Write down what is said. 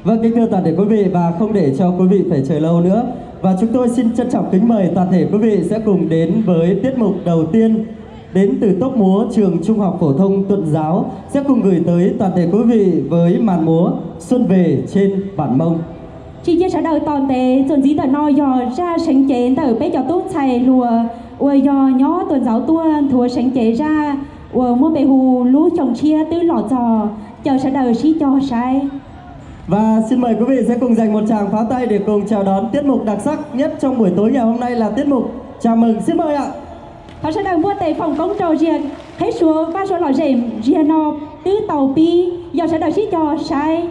Vâng, kính thưa toàn thể quý vị, và không để cho quý vị phải chờ lâu nữa, và chúng tôi xin trân trọng kính mời toàn thể quý vị sẽ cùng đến với tiết mục đầu tiên đến từ tốp múa trường Trung học phổ thông Tuận Giáo, sẽ cùng gửi tới toàn thể quý vị với màn múa Xuân Về trên bản Mông. Chị chia sẻ đời toàn tế chuẩn dĩ tờ nói dò ra sánh chế tờ bé cho tốt chạy lùa ua dò nhó Tuần Giáo tuôn thua sánh chế ra ua mua bề hù lú chồng chia tư lọ giò chờ sẽ đời sĩ cho sai. Và xin mời quý vị sẽ cùng dành một tràng pháo tay để cùng chào đón tiết mục đặc sắc nhất trong buổi tối ngày hôm nay là tiết mục chào mừng. Xin mời ạ. Họ sẽ đời mua tệ phòng công trò riêng hết số ba số lọ rềm riêng nộp tứ tàu pi giờ sẽ đời sĩ cho sai.